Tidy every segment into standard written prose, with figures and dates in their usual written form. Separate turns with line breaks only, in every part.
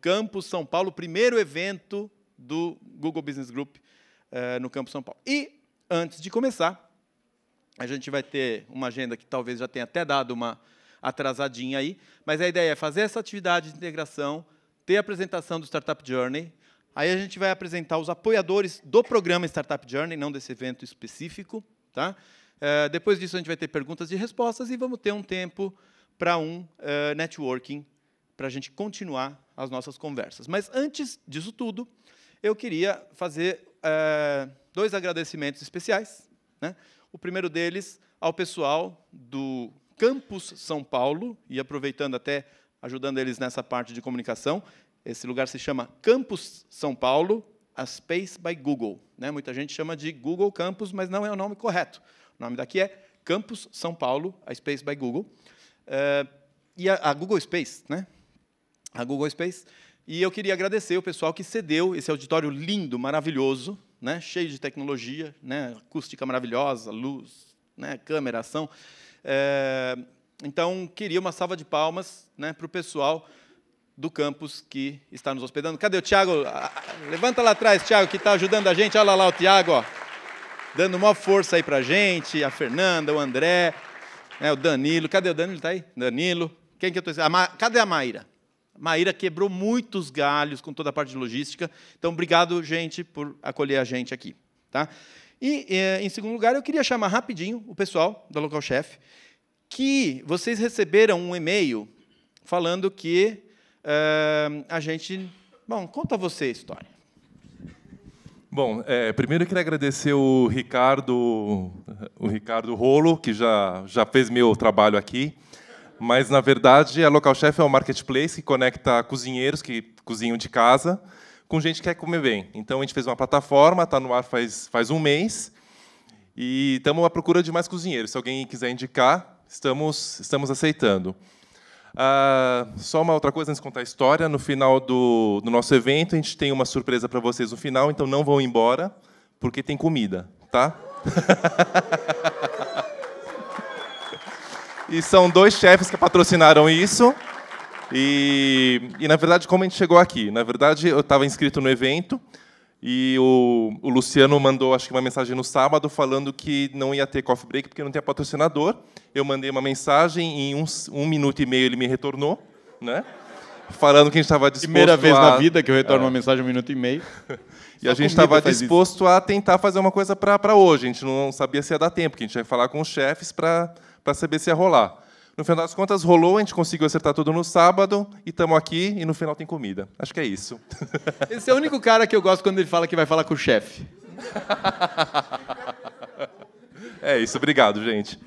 Campus São Paulo, primeiro evento do Google Business Group no Campus São Paulo. E, antes de começar, a gente vai ter uma agenda que talvez já tenha até dado uma atrasadinha aí, mas a ideia é fazer essa atividade de integração, ter a apresentação do Startup Journey, aí a gente vai apresentar os apoiadores do programa Startup Journey, não desse evento específico. Tá? Depois disso, a gente vai ter perguntas e respostas e vamos ter um tempo para um networking, para a gente continuar as nossas conversas. Mas, antes disso tudo, eu queria fazer 2 agradecimentos especiais. Né? O primeiro deles ao pessoal do Campus São Paulo, e aproveitando até, ajudando eles nessa parte de comunicação, esse lugar se chama Campus São Paulo, a Space by Google. Né? Muita gente chama de Google Campus, mas não é o nome correto. O nome daqui é Campus São Paulo, a Space by Google. E a Google Space, né? A Google Space. E eu queria agradecer o pessoal que cedeu esse auditório lindo, maravilhoso, né? Cheio de tecnologia, né? Acústica maravilhosa, luz, né? Câmera, ação. Então, queria uma salva de palmas, né, para o pessoal do campus que está nos hospedando. Cadê o Thiago? Levanta lá atrás, Thiago, que está ajudando a gente. Olha lá o Thiago, ó, dando uma força aí para a gente. A Fernanda, o André, o Danilo. Cadê o Danilo? Está aí? Danilo. Quem que eu estou... Cadê a Maíra? A Maíra quebrou muitos galhos com toda a parte de logística. Então, obrigado, gente, por acolher a gente aqui. Tá? E, em segundo lugar, eu queria chamar rapidinho o pessoal da Local Chef, que vocês receberam um e-mail falando que a gente... Bom, conta você a história.
Bom, primeiro eu queria agradecer o Ricardo Rolo, que já fez meu trabalho aqui. Mas, na verdade, a Local Chef é um marketplace que conecta cozinheiros que cozinham de casa com gente que quer comer bem. Então, a gente fez uma plataforma, está no ar faz um mês, e estamos à procura de mais cozinheiros. Se alguém quiser indicar, estamos aceitando. Só uma outra coisa antes de contar a história. No final do nosso evento, a gente tem uma surpresa para vocês no final, então não vão embora, porque tem comida, tá? E são 2 chefes que patrocinaram isso. E, na verdade, como a gente chegou aqui? Na verdade, eu estava inscrito no evento e o Luciano mandou, acho que uma mensagem no sábado, falando que não ia ter coffee break porque não tinha patrocinador. Eu mandei uma mensagem, em um minuto e meio ele me retornou, né? Falando que a gente estava disposto
Primeira vez na vida que eu retorno uma mensagem em 1 minuto e meio.
E a gente estava disposto a tentar fazer uma coisa para hoje. A gente não sabia se ia dar tempo, porque a gente ia falar com os chefes para saber se ia rolar. No final das contas, rolou, a gente conseguiu acertar tudo no sábado, e estamos aqui, e no final tem comida. Acho que é isso.
Esse é o único cara que eu gosto quando ele fala que vai falar com o chefe.
É isso, obrigado, gente.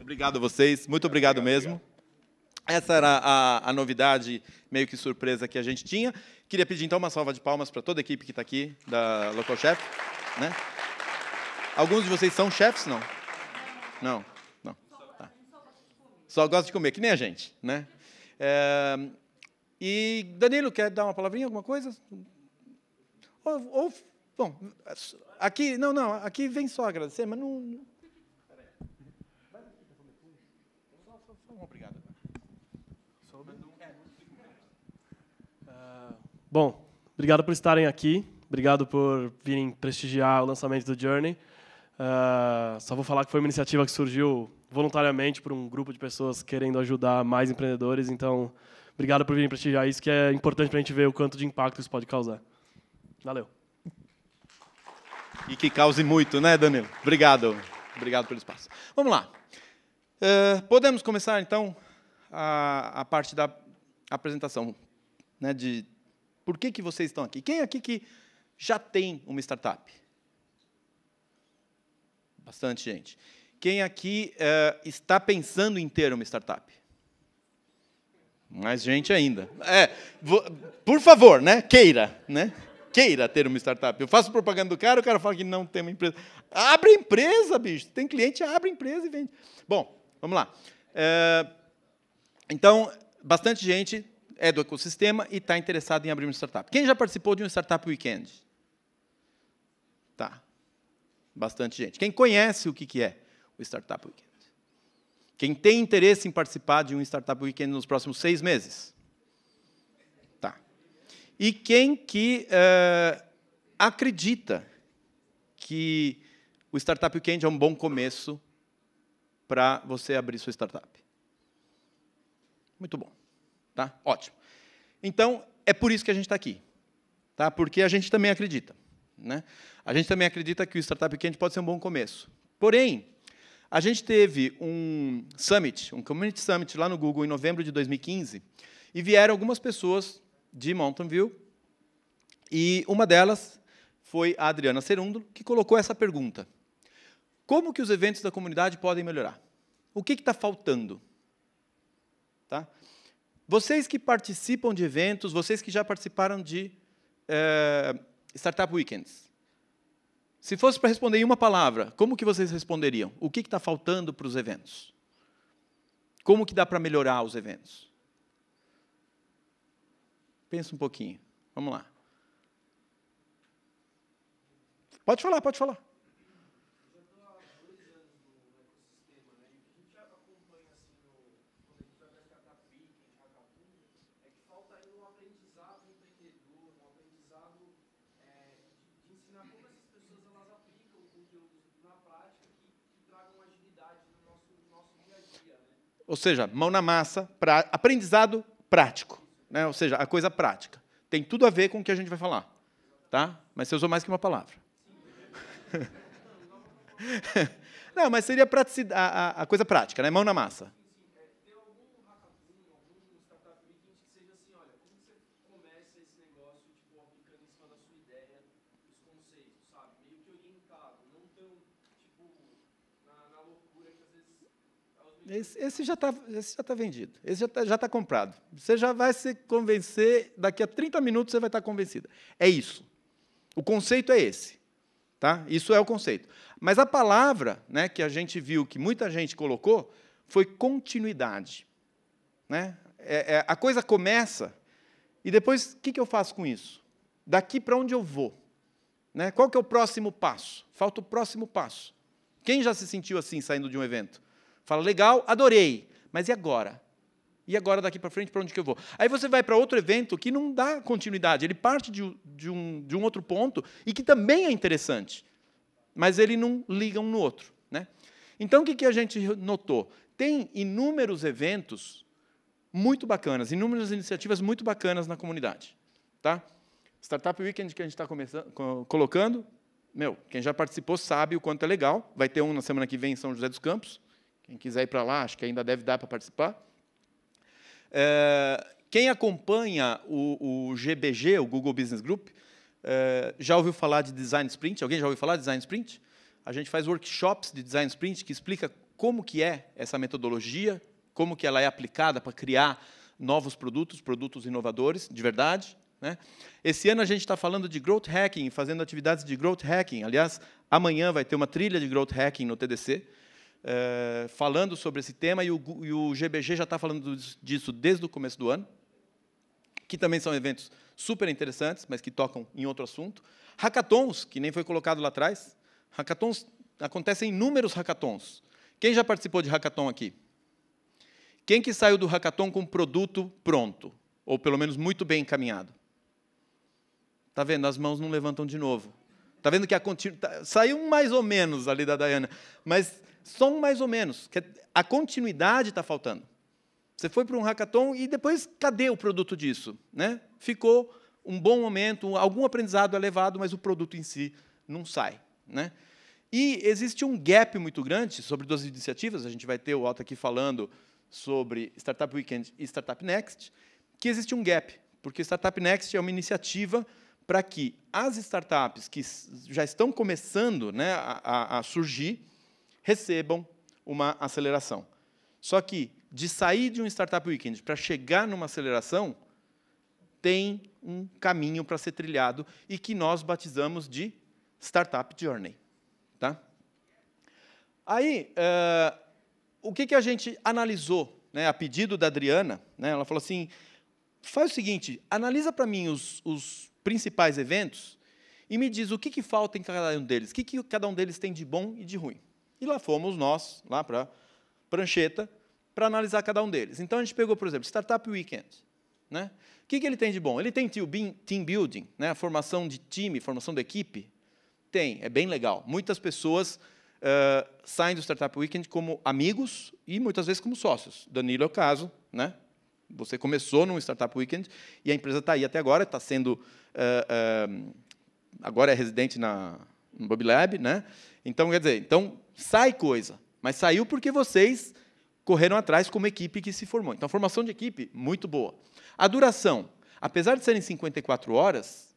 Obrigado a vocês, muito obrigado mesmo. Essa era a novidade, meio que surpresa, que a gente tinha. Queria pedir, então, uma salva de palmas para toda a equipe que está aqui, da Local Chef. Né? Alguns de vocês são chefs, não? Não. Tá. Só gosta de comer, que nem a gente. Né? E, Danilo, quer dar uma palavrinha, alguma coisa? Bom, aqui, aqui vem só agradecer, mas não... Obrigado.
Bom, obrigado por estarem aqui, obrigado por virem prestigiar o lançamento do Journey. Só vou falar que foi uma iniciativa que surgiu voluntariamente por um grupo de pessoas querendo ajudar mais empreendedores, então obrigado por virem prestigiar isso, que é importante para a gente ver o quanto de impacto isso pode causar. Valeu.
E que cause muito, né, Danilo? Obrigado pelo espaço. Vamos lá. Podemos começar, então, a parte da apresentação, né, de por que vocês estão aqui. Quem aqui que já tem uma startup? Bastante gente. Quem aqui está pensando em ter uma startup? Mais gente ainda. Por favor, né? Queira, né? Queira ter uma startup. Eu faço propaganda do cara, o cara fala que não tem uma empresa. Abre empresa, bicho. Tem cliente, abre empresa e vende. Bom, vamos lá. Então, bastante gente é do ecossistema e está interessado em abrir uma startup. Quem já participou de um Startup Weekend? Tá. Bastante gente. Quem conhece o que é o Startup Weekend? Quem tem interesse em participar de um Startup Weekend nos próximos 6 meses? Tá. e quem que acredita que o Startup Weekend é um bom começo para você abrir sua startup. Muito bom. Tá? Ótimo. Então, é por isso que a gente está aqui. Tá? Porque a gente também acredita. Né? A gente também acredita que o Startup Weekend pode ser um bom começo. Porém, a gente teve um Summit, um Community Summit lá no Google em novembro de 2015, e vieram algumas pessoas de Mountain View, e uma delas foi a Adriana Cerúndolo, que colocou essa pergunta. Como que os eventos da comunidade podem melhorar? O que está faltando? Tá? Vocês que participam de eventos, vocês que já participaram de Startup Weekends, se fosse para responder em uma palavra, como que vocês responderiam? O que está faltando para os eventos? Como que dá para melhorar os eventos? Pensa um pouquinho. Vamos lá. Pode falar, pode falar. Ou seja, mão na massa, aprendizado prático, né? Ou seja, a coisa prática. Tem tudo a ver com o que a gente vai falar. Tá? Mas você usou mais que uma palavra. Não, mas seria a coisa prática, né? Mão na massa.
Tem algum hackathon, algum startup weekend que seja assim, olha, como você começa esse negócio, tipo, aplicando em cima da sua ideia, os conceitos, sabe? Meio que orientado, não tão, tipo, na loucura que às vezes...
Esse já tá vendido. Esse já está comprado. Você já vai se convencer, daqui a 30 minutos você vai estar convencida. É isso. O conceito é esse. Tá? Isso é o conceito. Mas a palavra, né, que a gente viu que muita gente colocou foi continuidade. Né? A coisa começa e depois, o que eu faço com isso? Daqui para onde eu vou? Né? Qual que é o próximo passo? Falta o próximo passo. Quem já se sentiu assim, saindo de um evento? Fala, legal, adorei, mas e agora? E agora, daqui para frente, para onde que eu vou? Aí você vai para outro evento que não dá continuidade, ele parte de um outro ponto, e que também é interessante, mas ele não liga um no outro. Né? Então, o que a gente notou? Tem inúmeros eventos muito bacanas, inúmeras iniciativas muito bacanas na comunidade. Tá? Startup Weekend que a gente está colocando, quem já participou sabe o quanto é legal, vai ter um na semana que vem em São José dos Campos, quem quiser ir para lá, acho que ainda deve dar para participar. Quem acompanha o GBG, o Google Business Group, já ouviu falar de Design Sprint? Alguém já ouviu falar de Design Sprint? A gente faz workshops de Design Sprint que explica como que é essa metodologia, como que ela é aplicada para criar novos produtos inovadores, de verdade. Né? Esse ano a gente está falando de Growth Hacking, fazendo atividades de Growth Hacking. Aliás, amanhã vai ter uma trilha de Growth Hacking no TDC, falando sobre esse tema, e o GBG já está falando disso desde o começo do ano, que também são eventos super interessantes, mas que tocam em outro assunto. Hackathons, que nem foi colocado lá atrás. Hackathons, acontecem inúmeros hackathons. Quem já participou de hackathon aqui? Quem que saiu do hackathon com um produto pronto? Ou, pelo menos, muito bem encaminhado? Está vendo? As mãos não levantam de novo. Está vendo que saiu mais ou menos ali da Dayana, mas só um mais ou menos. A continuidade está faltando. Você foi para um hackathon e depois, cadê o produto disso? Né? Ficou um bom momento, algum aprendizado é levado, mas o produto em si não sai. Né? E existe um gap muito grande sobre duas iniciativas, a gente vai ter o Otto aqui falando sobre Startup Weekend e Startup Next, que existe um gap, porque Startup Next é uma iniciativa para que as startups que já estão começando, né, a surgir, recebam uma aceleração. Só que, de sair de um Startup Weekend para chegar numa aceleração, tem um caminho para ser trilhado e que nós batizamos de Startup Journey. Tá? Aí, o que a gente analisou, né, a pedido da Adriana, né, ela falou assim, faz o seguinte, analisa para mim os principais eventos e me diz o que falta em cada um deles, o que cada um deles tem de bom e de ruim. E lá fomos nós, lá para a prancheta, para analisar cada um deles. Então, a gente pegou, por exemplo, Startup Weekend. Né? O que ele tem de bom? Ele tem team building, né? A formação de time, formação da equipe. Tem, é bem legal. Muitas pessoas saem do Startup Weekend como amigos e, muitas vezes, como sócios. Danilo é o caso, né? Você começou num Startup Weekend e a empresa está aí até agora, está sendo... agora é residente no BubLab, né? Então, quer dizer, sai coisa. Mas saiu porque vocês correram atrás como equipe que se formou. Então, a formação de equipe, muito boa. A duração, apesar de serem 54 horas,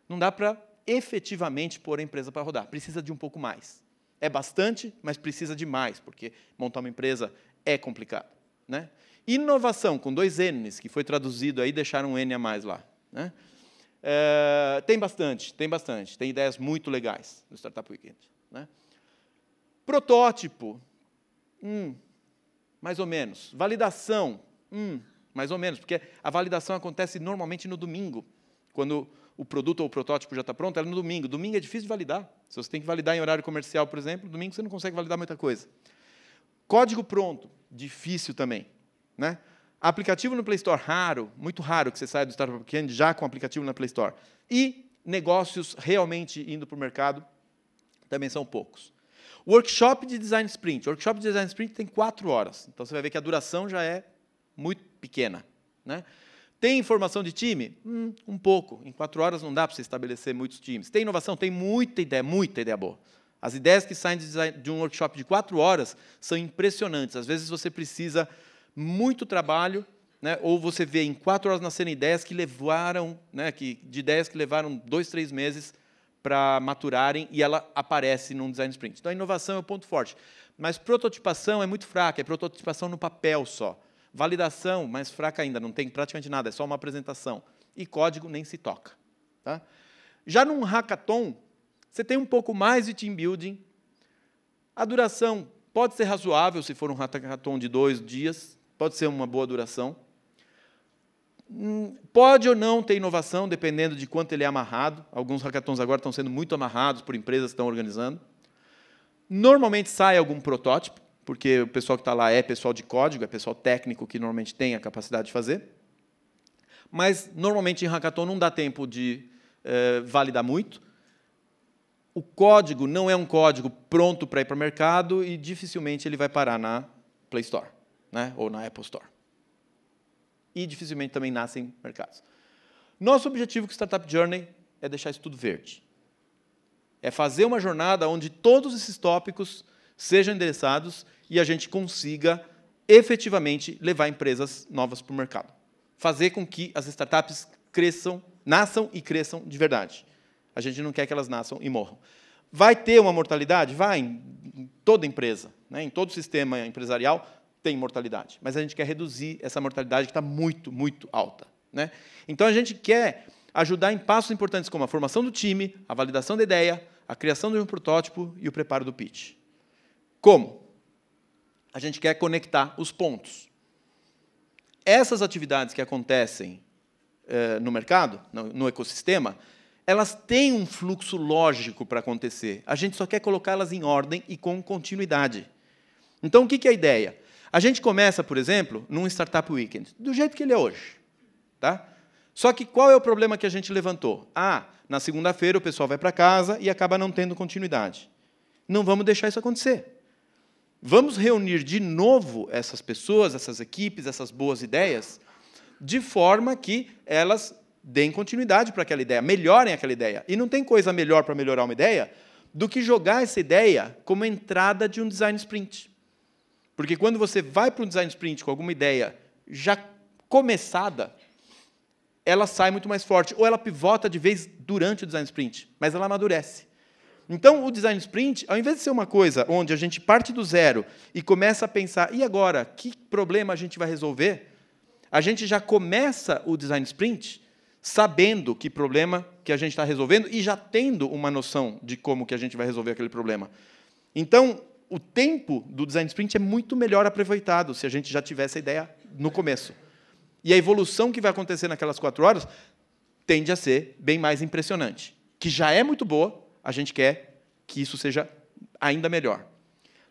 não dá para efetivamente pôr a empresa para rodar. Precisa de um pouco mais. É bastante, mas precisa de mais, porque montar uma empresa é complicado, né? Inovação, com 2 N's, que foi traduzido aí, deixaram um N a mais lá, né? Tem bastante. Tem ideias muito legais no Startup Weekend, né? Protótipo, mais ou menos. Validação, mais ou menos, porque a validação acontece normalmente no domingo, quando o produto ou o protótipo já está pronto, é no domingo. Domingo é difícil de validar. Se você tem que validar em horário comercial, por exemplo, domingo você não consegue validar muita coisa. Código pronto, difícil também, né? Aplicativo no Play Store, raro, muito raro que você saia do Startup Weekend já com aplicativo na Play Store. E negócios realmente indo para o mercado também são poucos. Workshop de Design Sprint. Workshop de Design Sprint tem 4 horas. Então, você vai ver que a duração já é muito pequena, né? Tem formação de time? Um pouco. Em 4 horas não dá para você estabelecer muitos times. Tem inovação? Tem muita ideia boa. As ideias que saem de um workshop de 4 horas são impressionantes. Às vezes você precisa muito trabalho, né? Ou você vê em 4 horas nascendo ideias que levaram, né? De ideias que levaram 2, 3 meses para maturarem e ela aparece num design sprint. Então, a inovação é o ponto forte. Mas prototipação é muito fraca, é prototipação no papel só. Validação, mais fraca ainda, não tem praticamente nada, é só uma apresentação. E código nem se toca, tá? Já num hackathon, você tem um pouco mais de team building. A duração pode ser razoável, se for um hackathon de 2 dias, pode ser uma boa duração. Pode ou não ter inovação, dependendo de quanto ele é amarrado. Alguns hackathons agora estão sendo muito amarrados por empresas que estão organizando. Normalmente sai algum protótipo, porque o pessoal que está lá é pessoal de código, é pessoal técnico que normalmente tem a capacidade de fazer. Mas, normalmente, em hackathon não dá tempo de validar muito. O código não é um código pronto para ir para o mercado e, dificilmente, ele vai parar na Play Store, né? Ou na Apple Store. E, dificilmente, também nascem mercados. Nosso objetivo com o Startup Journey é deixar isso tudo verde. É fazer uma jornada onde todos esses tópicos sejam endereçados e a gente consiga, efetivamente, levar empresas novas para o mercado. Fazer com que as startups nasçam e cresçam de verdade. A gente não quer que elas nasçam e morram. Vai ter uma mortalidade? Vai, em toda empresa, né? Em todo sistema empresarial tem mortalidade. Mas a gente quer reduzir essa mortalidade que está muito, muito alta, né? Então, a gente quer ajudar em passos importantes como a formação do time, a validação da ideia, a criação de um protótipo e o preparo do pitch. Como? A gente quer conectar os pontos. Essas atividades que acontecem no mercado, no ecossistema, elas têm um fluxo lógico para acontecer. A gente só quer colocá-las em ordem e com continuidade. Então, o que é a ideia? A gente começa, por exemplo, num Startup Weekend, do jeito que ele é hoje, tá? Só que qual é o problema que a gente levantou? Na segunda-feira o pessoal vai para casa e acaba não tendo continuidade. Não vamos deixar isso acontecer. Vamos reunir de novo essas pessoas, essas equipes, essas boas ideias, de forma que elas deem continuidade para aquela ideia, melhorem aquela ideia. E não tem coisa melhor para melhorar uma ideia do que jogar essa ideia como entrada de um design sprint. Porque quando você vai para um design sprint com alguma ideia já começada, ela sai muito mais forte. Ou ela pivota de vez durante o design sprint, mas ela amadurece. Então, o design sprint, ao invés de ser uma coisa onde a gente parte do zero e começa a pensar, e agora, que problema a gente vai resolver? A gente já começa o design sprint sabendo que problema que a gente está resolvendo e já tendo uma noção de como que a gente vai resolver aquele problema. Então, o tempo do design sprint é muito melhor aproveitado se a gente já tivesse a ideia no começo. E a evolução que vai acontecer naquelas 4 horas tende a ser bem mais impressionante. Que já é muito boa, a gente quer que isso seja ainda melhor.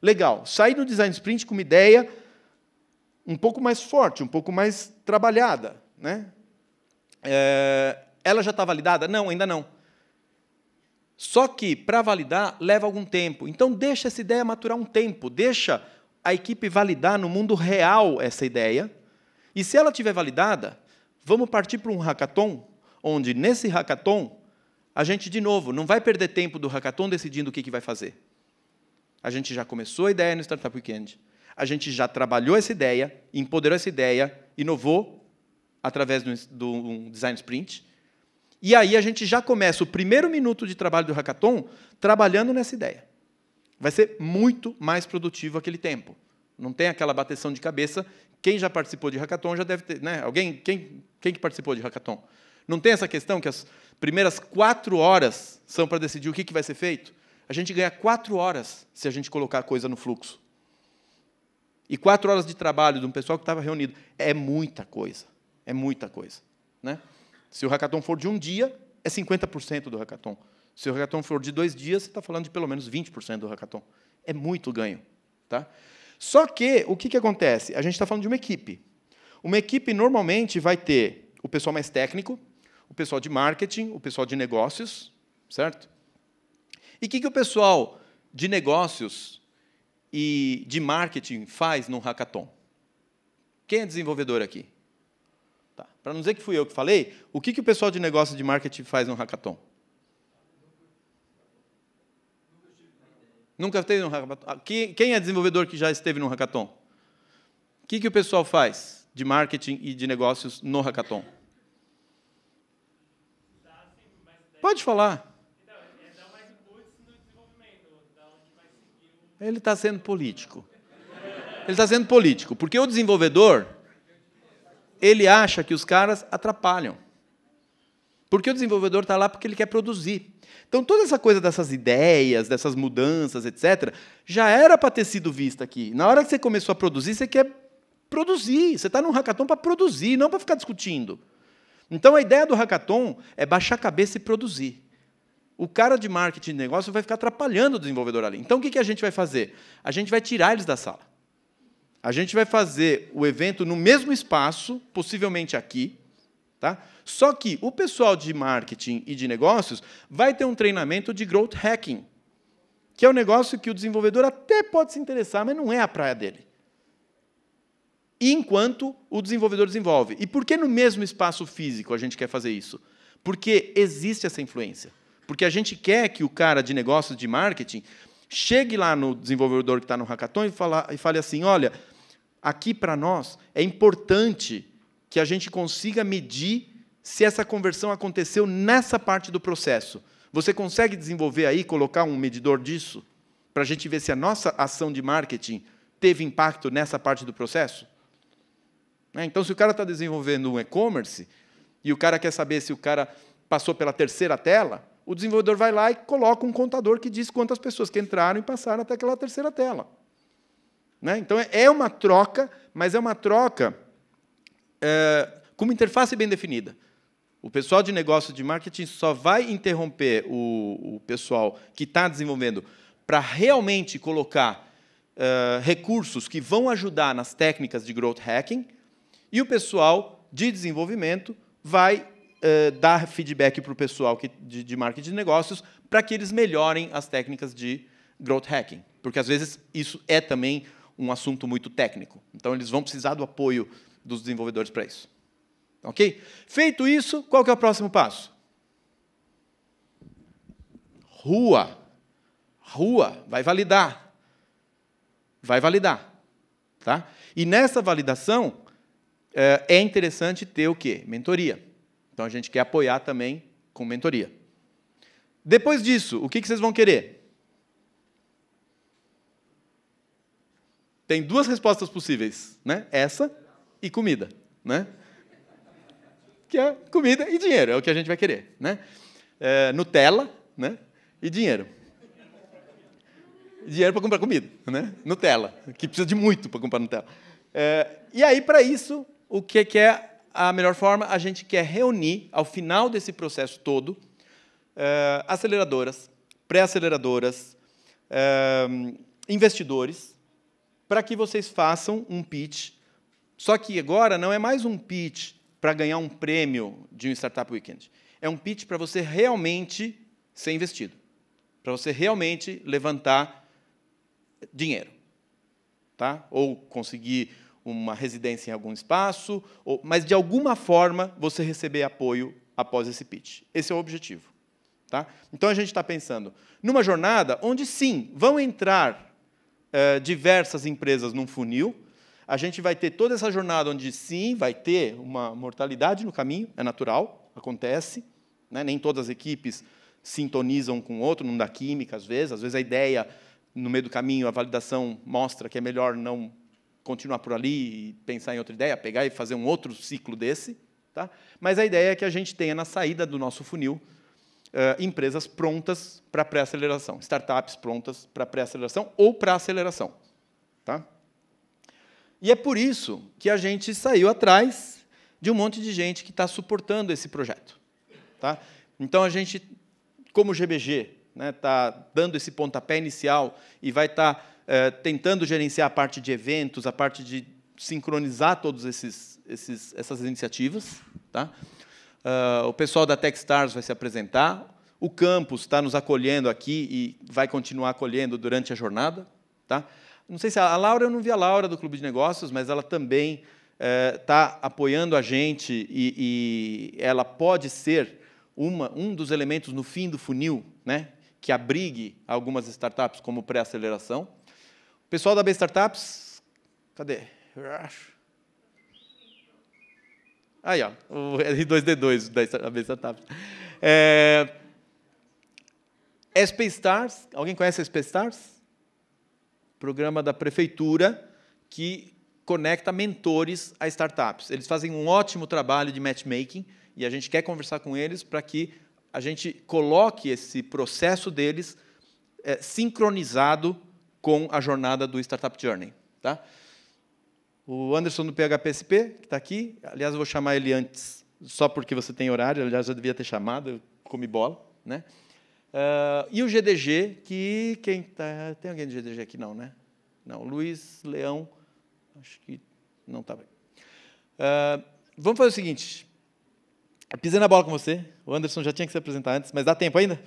Legal, sair no design sprint com uma ideia um pouco mais forte, um pouco mais trabalhada, né? ela já está validada? Não, ainda não. Só que, para validar, leva algum tempo. Então, deixa essa ideia maturar um tempo. Deixa a equipe validar no mundo real essa ideia. E, se ela estiver validada, vamos partir para um hackathon, onde, nesse hackathon, a gente, de novo, não vai perder tempo do hackathon decidindo o que vai fazer. A gente já começou a ideia no Startup Weekend. A gente já trabalhou essa ideia, empoderou essa ideia, inovou através do Design Sprint. E aí a gente já começa o primeiro minuto de trabalho do hackathon trabalhando nessa ideia. Vai ser muito mais produtivo aquele tempo. Não tem aquela bateção de cabeça. Quem já participou de hackathon já deve ter... Né? Quem que participou de hackathon? Não tem essa questão que as primeiras 4 horas são para decidir o que vai ser feito? A gente ganha 4 horas se a gente colocar a coisa no fluxo. E 4 horas de trabalho de um pessoal que estava reunido. É muita coisa. É muita coisa. Né? Se o hackathon for de um dia, é 50% do hackathon. Se o hackathon for de 2 dias, você está falando de pelo menos 20% do hackathon. É muito ganho. Tá? Só que, o que acontece? A gente está falando de uma equipe. Uma equipe, normalmente, vai ter o pessoal mais técnico, o pessoal de marketing, o pessoal de negócios, certo? E o que o pessoal de negócios e de marketing faz num hackathon? Quem é desenvolvedor aqui? Tá. Para não dizer que fui eu que falei, o que o pessoal de negócio e de marketing faz num hackathon? Nunca esteve num hackathon? Quem é desenvolvedor que já esteve num hackathon? O que o pessoal faz de marketing e de negócios no hackathon? Pode falar. Ele está sendo político. Ele está sendo político, porque o desenvolvedor, ele acha que os caras atrapalham. Porque o desenvolvedor está lá porque ele quer produzir. Então, toda essa coisa dessas ideias, dessas mudanças, etc., já era para ter sido vista aqui. Na hora que você começou a produzir, você quer produzir. Você está num hackathon para produzir, não para ficar discutindo. Então, a ideia do hackathon é baixar a cabeça e produzir. O cara de marketing de negócio vai ficar atrapalhando o desenvolvedor ali. Então, o que a gente vai fazer? A gente vai tirar eles da sala. A gente vai fazer o evento no mesmo espaço, possivelmente aqui. Tá? Só que o pessoal de marketing e de negócios vai ter um treinamento de growth hacking, que é um negócio que o desenvolvedor até pode se interessar, mas não é a praia dele. Enquanto o desenvolvedor desenvolve. E por que no mesmo espaço físico a gente quer fazer isso? Porque existe essa influência. Porque a gente quer que o cara de negócios, de marketing, chegue lá no desenvolvedor que está no hackathon e fale assim, olha, aqui para nós é importante que a gente consiga medir se essa conversão aconteceu nessa parte do processo. Você consegue desenvolver aí, colocar um medidor disso, para a gente ver se a nossa ação de marketing teve impacto nessa parte do processo? Então, se o cara está desenvolvendo um e-commerce e o cara quer saber se o cara passou pela 3ª tela, o desenvolvedor vai lá e coloca um contador que diz quantas pessoas que entraram e passaram até aquela 3ª tela. Então, é uma troca, mas é uma troca com uma interface bem definida. O pessoal de negócio de marketing só vai interromper o pessoal que está desenvolvendo para realmente colocar recursos que vão ajudar nas técnicas de growth hacking, e o pessoal de desenvolvimento vai dar feedback para o pessoal de marketing de negócios para que eles melhorem as técnicas de growth hacking. Porque, às vezes, isso é também um assunto muito técnico. Então, eles vão precisar do apoio dos desenvolvedores para isso. Ok? Feito isso, qual que é o próximo passo? Rua. Rua. Vai validar. Vai validar. Tá? E, nessa validação, é interessante ter o quê? Mentoria. Então, a gente quer apoiar também com mentoria. Depois disso, o que vocês vão querer? Tem 2 respostas possíveis, né? Essa e comida, né? Que é comida e dinheiro, é o que a gente vai querer, né? Nutella, né? E dinheiro. Dinheiro para comprar comida, né? Nutella, que precisa de muito para comprar Nutella. E aí, para isso, o que é a melhor forma? A gente quer reunir, ao final desse processo todo, aceleradoras, pré-aceleradoras, investidores, para que vocês façam um pitch. Só que agora não é mais um pitch para ganhar um prêmio de um Startup Weekend. É um pitch para você realmente ser investido, para você realmente levantar dinheiro, tá? Ou conseguir uma residência em algum espaço, mas, de alguma forma, você receber apoio após esse pitch. Esse é o objetivo. Tá? Então, a gente está pensando numa jornada onde, sim, vão entrar diversas empresas num funil. A gente vai ter toda essa jornada onde, sim, vai ter uma mortalidade no caminho, é natural, acontece. Né? Nem todas as equipes sintonizam com o outro, não dá química, às vezes a ideia, no meio do caminho, a validação mostra que é melhor não continuar por ali e pensar em outra ideia, pegar e fazer um outro ciclo desse. Tá? Mas a ideia é que a gente tenha, na saída do nosso funil, empresas prontas para pré-aceleração, startups prontas para pré-aceleração ou para aceleração. Tá? E é por isso que a gente saiu atrás de um monte de gente que está suportando esse projeto. Tá? Então, a gente, como GBG, está dando esse pontapé inicial e vai estar tentando gerenciar a parte de eventos, a parte de sincronizar todas essas iniciativas. Tá? O pessoal da Techstars vai se apresentar. O campus está nos acolhendo aqui e vai continuar acolhendo durante a jornada. Tá? Não sei se a Laura, eu não vi a Laura do Clube de Negócios, mas ela também está apoiando a gente e ela pode ser um dos elementos no fim do funil, né, que abrigue algumas startups como pré-aceleração. O pessoal da B Startups, cadê? Aí, ó, o R2D2 da B Startups. SP Stars, alguém conhece a SP Stars? Programa da prefeitura que conecta mentores a startups. Eles fazem um ótimo trabalho de matchmaking e a gente quer conversar com eles para que a gente coloque esse processo deles sincronizado com a jornada do Startup Journey. Tá? O Anderson do PHPSP, que está aqui, aliás, eu vou chamar ele antes, só porque você tem horário, aliás, eu devia ter chamado, eu comi bola. Né? E o GDG, que quem tá, tem alguém do GDG aqui? Não, né? Não, Luiz Leão, acho que não está bem. Vamos fazer o seguinte, eu pisei na bola com você, o Anderson já tinha que se apresentar antes, mas dá tempo ainda?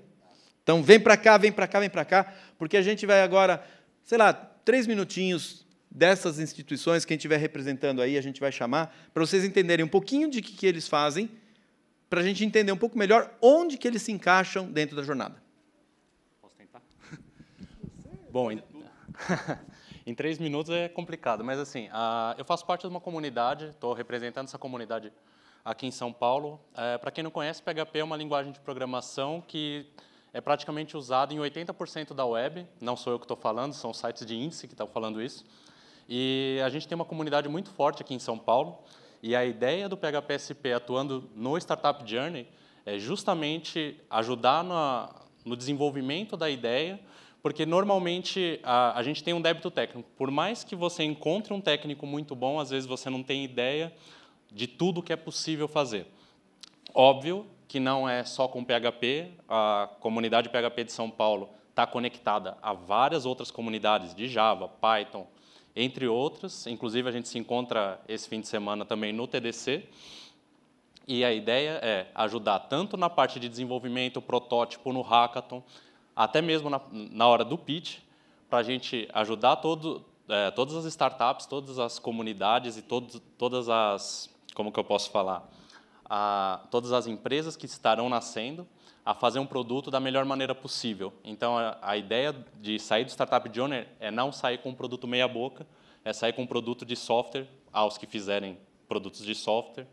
Então, vem para cá, vem para cá, vem para cá, porque a gente vai agora, sei lá, 3 minutinhos dessas instituições, quem estiver representando aí, a gente vai chamar, para vocês entenderem um pouquinho de que eles fazem, para a gente entender um pouco melhor onde que eles se encaixam dentro da jornada.
Posso tentar? Bom, em 3 minutos é complicado, mas assim, eu faço parte de uma comunidade, estou representando essa comunidade aqui em São Paulo. Para quem não conhece, PHP é uma linguagem de programação que é praticamente usada em 80% da web, não sou eu que estou falando, são sites de índice que estão falando isso. E a gente tem uma comunidade muito forte aqui em São Paulo, e a ideia do PHPSP atuando no Startup Journey é justamente ajudar no desenvolvimento da ideia, porque normalmente a gente tem um débito técnico. Por mais que você encontre um técnico muito bom, às vezes você não tem ideia de tudo que é possível fazer. Óbvio que não é só com PHP, a comunidade PHP de São Paulo está conectada a várias outras comunidades de Java, Python, entre outras. Inclusive, a gente se encontra esse fim de semana também no TDC. E a ideia é ajudar tanto na parte de desenvolvimento, protótipo, no hackathon, até mesmo na hora do pitch, para a gente ajudar todas as startups, todas as comunidades e todas as, como que eu posso falar, todas as empresas que estarão nascendo a fazer um produto da melhor maneira possível. Então, a ideia de sair do Startup Journey é não sair com um produto meia boca, é sair com um produto de software, aos que fizerem produtos de software,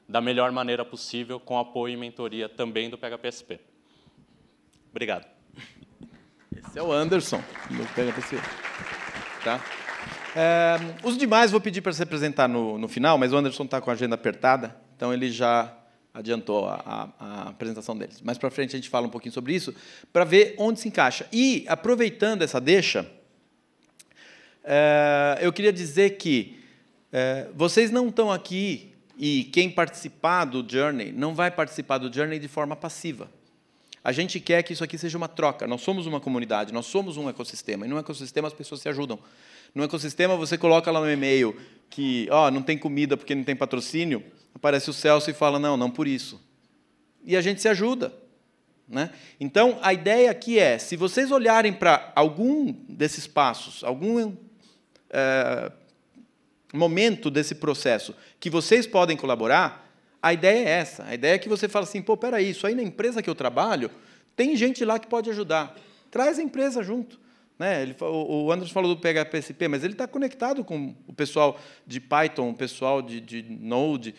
da melhor maneira possível, com apoio e mentoria também do PHPSP. Obrigado.
Esse é o Anderson, do PHPSP. Tá? Os demais vou pedir para se apresentar no final, mas o Anderson está com a agenda apertada, então ele já adiantou a apresentação deles. Mais para frente a gente fala um pouquinho sobre isso, para ver onde se encaixa. E, aproveitando essa deixa, eu queria dizer que vocês não estão aqui, e quem participar do Journey não vai participar do Journey de forma passiva. A gente quer que isso aqui seja uma troca. Nós somos uma comunidade, nós somos um ecossistema. E no ecossistema as pessoas se ajudam. No ecossistema você coloca lá no e-mail que não tem comida porque não tem patrocínio, aparece o Celso e fala, não por isso. E a gente se ajuda. Né? Então, a ideia aqui é, se vocês olharem para algum desses passos, algum momento desse processo que vocês podem colaborar, a ideia é essa. A ideia é que você fala assim, pô, peraí, isso aí na empresa que eu trabalho, tem gente lá que pode ajudar. Traz a empresa junto. Né? O Anderson falou do PHP-SP, mas ele está conectado com o pessoal de Python, o pessoal de Node.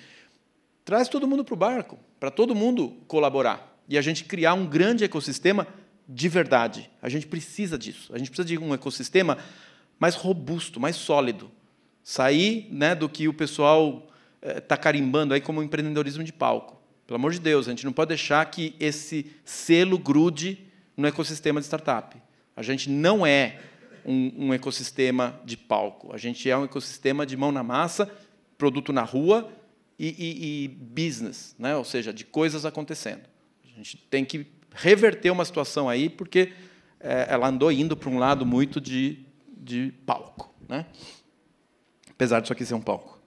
Traz todo mundo para o barco, para todo mundo colaborar. E a gente criar um grande ecossistema de verdade. A gente precisa disso. A gente precisa de um ecossistema mais robusto, mais sólido. Sair, né, do que o pessoal está carimbando aí como empreendedorismo de palco. Pelo amor de Deus, a gente não pode deixar que esse selo grude no ecossistema de startup. A gente não é um ecossistema de palco. A gente é um ecossistema de mão na massa, produto na rua e business, né? Ou seja, de coisas acontecendo. A gente tem que reverter uma situação aí, porque ela andou indo para um lado muito de palco. Né? Apesar disso aqui ser um palco.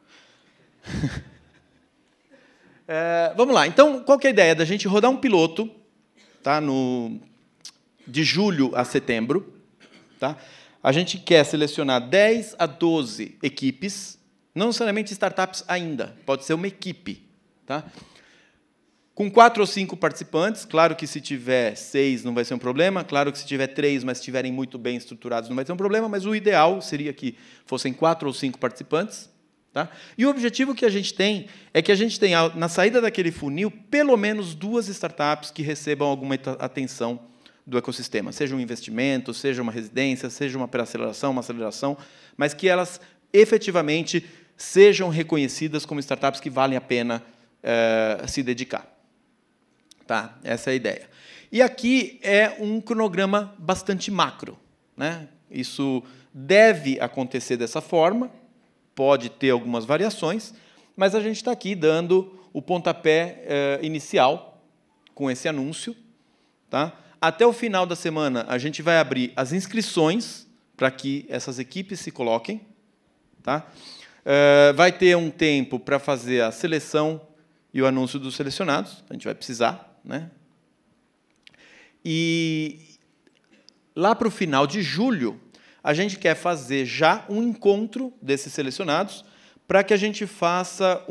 Vamos lá. Então, qual que é a ideia? Da gente rodar um piloto, tá? De julho a setembro. Tá? A gente quer selecionar 10 a 12 equipes, não necessariamente startups ainda, pode ser uma equipe. Tá? Com 4 ou 5 participantes, claro que se tiver 6 não vai ser um problema, claro que se tiver 3, mas estiverem muito bem estruturados não vai ser um problema, mas o ideal seria que fossem 4 ou 5 participantes. Tá? E o objetivo que a gente tem é que a gente tenha, na saída daquele funil, pelo menos 2 startups que recebam alguma atenção do ecossistema, seja um investimento, seja uma residência, seja uma pré-aceleração, uma aceleração, mas que elas efetivamente sejam reconhecidas como startups que valem a pena se dedicar. Tá? Essa é a ideia. E aqui é um cronograma bastante macro. Né? Isso deve acontecer dessa forma, pode ter algumas variações, mas a gente está aqui dando o pontapé inicial com esse anúncio. Tá? Até o final da semana, a gente vai abrir as inscrições para que essas equipes se coloquem. Tá? Vai ter um tempo para fazer a seleção e o anúncio dos selecionados, a gente vai precisar. Né? E lá para o final de julho, a gente quer fazer já um encontro desses selecionados para que a gente faça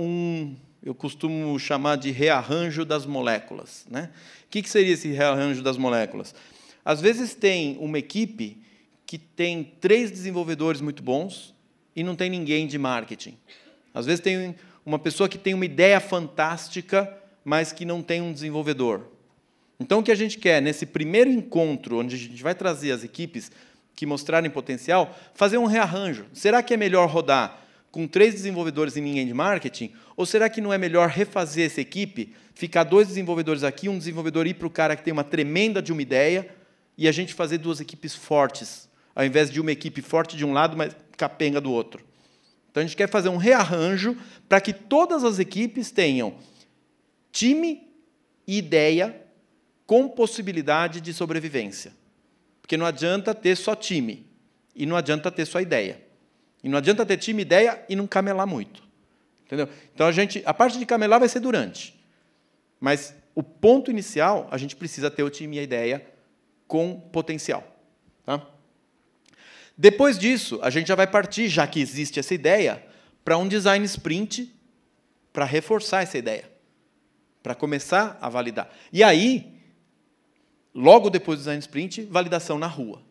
eu costumo chamar de rearranjo das moléculas. Né? O que seria esse rearranjo das moléculas? Às vezes tem uma equipe que tem 3 desenvolvedores muito bons e não tem ninguém de marketing. Às vezes tem uma pessoa que tem uma ideia fantástica, mas que não tem um desenvolvedor. Então, o que a gente quer, nesse primeiro encontro, onde a gente vai trazer as equipes que mostrarem potencial, fazer um rearranjo. Será que é melhor rodar com 3 desenvolvedores e ninguém de marketing? Ou será que não é melhor refazer essa equipe, ficar 2 desenvolvedores aqui, um desenvolvedor ir para o cara que tem uma tremenda de uma ideia, e a gente fazer 2 equipes fortes, ao invés de uma equipe forte de um lado, mas capenga do outro? Então, a gente quer fazer um rearranjo para que todas as equipes tenham time e ideia com possibilidade de sobrevivência. Porque não adianta ter só time, e não adianta ter só ideia. E não adianta ter time e ideia e não camelar muito. Entendeu? Então, a parte de camelar vai ser durante. Mas o ponto inicial, a gente precisa ter o time e a ideia com potencial. Tá? Depois disso, a gente já vai partir, já que existe essa ideia, para um design sprint para reforçar essa ideia, para começar a validar. E aí, logo depois do design sprint, validação na rua.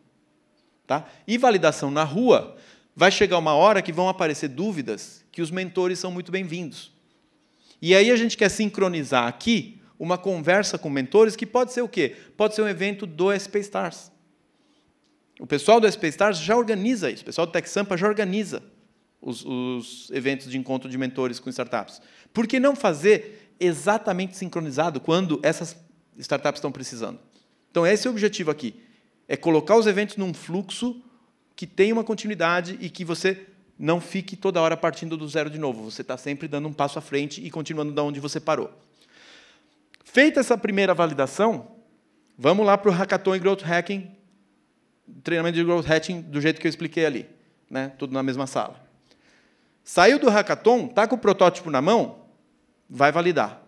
Tá? E validação na rua, vai chegar uma hora que vão aparecer dúvidas que os mentores são muito bem-vindos. E aí a gente quer sincronizar aqui uma conversa com mentores que pode ser o quê? Pode ser um evento do SP Stars. O pessoal do SP Stars já organiza isso, o pessoal do Tech Sampa já organiza os eventos de encontro de mentores com startups. Por que não fazer exatamente sincronizado quando essas startups estão precisando? Então, esse é o objetivo aqui. É colocar os eventos num fluxo que tenha uma continuidade e que você não fique toda hora partindo do zero de novo. Você está sempre dando um passo à frente e continuando de onde você parou. Feita essa primeira validação, Vamos lá para o Hackathon e Growth Hacking, treinamento de Growth Hacking do jeito que eu expliquei ali, né? Tudo na mesma sala. Saiu do Hackathon, está com o protótipo na mão, vai validar.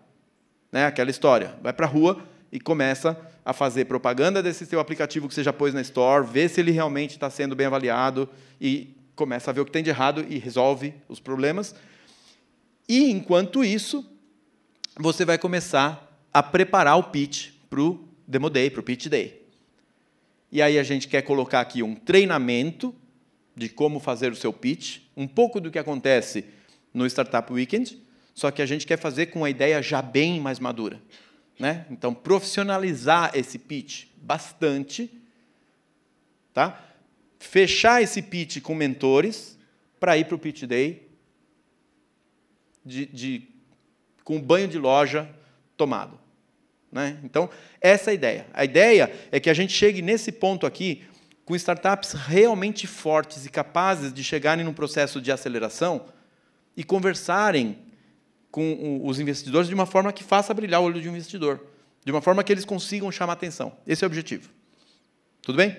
Né? Aquela história. Vai para a rua e começa a fazer propaganda desse seu aplicativo que você já pôs na Store, vê se ele realmente está sendo bem avaliado e começa a ver o que tem de errado e resolve os problemas. E, enquanto isso, você vai começar a preparar o pitch para o Demo Day, para o Pitch Day. E aí a gente quer colocar aqui um treinamento de como fazer o seu pitch, um pouco do que acontece no Startup Weekend, só que a gente quer fazer com a ideia já bem mais madura. Né? Então, profissionalizar esse pitch bastante, tá? Fechar esse pitch com mentores para ir para o Pitch Day com banho de loja tomado. Né? Então, essa é a ideia. A ideia é que a gente chegue nesse ponto aqui com startups realmente fortes e capazes de chegarem num processo de aceleração e conversarem com os investidores de uma forma que faça brilhar o olho de um investidor, de uma forma que eles consigam chamar atenção. Esse é o objetivo. Tudo bem?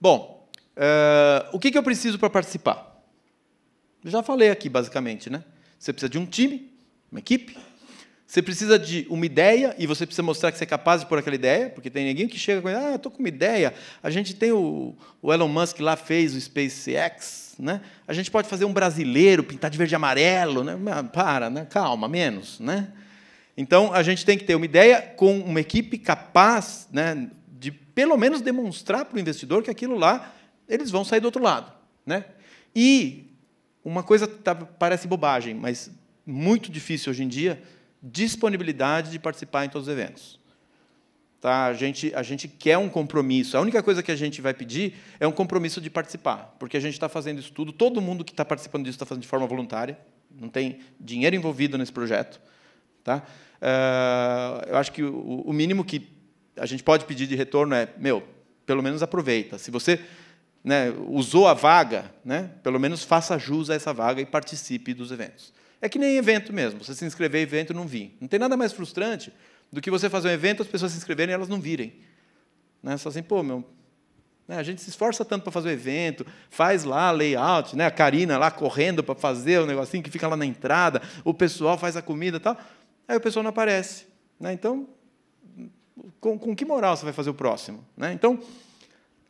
Bom, o que eu preciso para participar? Eu já falei aqui, basicamente. Né? Você precisa de um time, uma equipe. Você precisa de uma ideia, e você precisa mostrar que você é capaz de pôr aquela ideia, porque tem ninguém que chega com estou com uma ideia. A gente tem o Elon Musk lá, fez o SpaceX. Né? A gente pode fazer um brasileiro, pintar de verde e amarelo. Né? Para, né? Calma, menos. Né? Então, a gente tem que ter uma ideia com uma equipe capaz, né, de, pelo menos, demonstrar para o investidor que aquilo lá, eles vão sair do outro lado. Né? E uma coisa parece bobagem, mas muito difícil hoje em dia, disponibilidade de participar em todos os eventos. Tá? A gente quer um compromisso. A única coisa que a gente vai pedir é um compromisso de participar, porque a gente está fazendo isso tudo, todo mundo que está participando disso está fazendo de forma voluntária, não tem dinheiro envolvido nesse projeto. Tá? Eu acho que o mínimo que a gente pode pedir de retorno é, pelo menos aproveita. Se você, né, usou a vaga, né, pelo menos faça jus a essa vaga e participe dos eventos. É que nem evento mesmo. Você se inscrever em evento e não vir. Não tem nada mais frustrante do que você fazer um evento, as pessoas se inscreverem e elas não virem. Né? Só assim, né, a gente se esforça tanto para fazer o evento, faz lá layout, né, a Karina lá correndo para fazer o negocinho que fica lá na entrada, o pessoal faz a comida e tal, aí o pessoal não aparece. Né? Então, com que moral você vai fazer o próximo? Né? Então,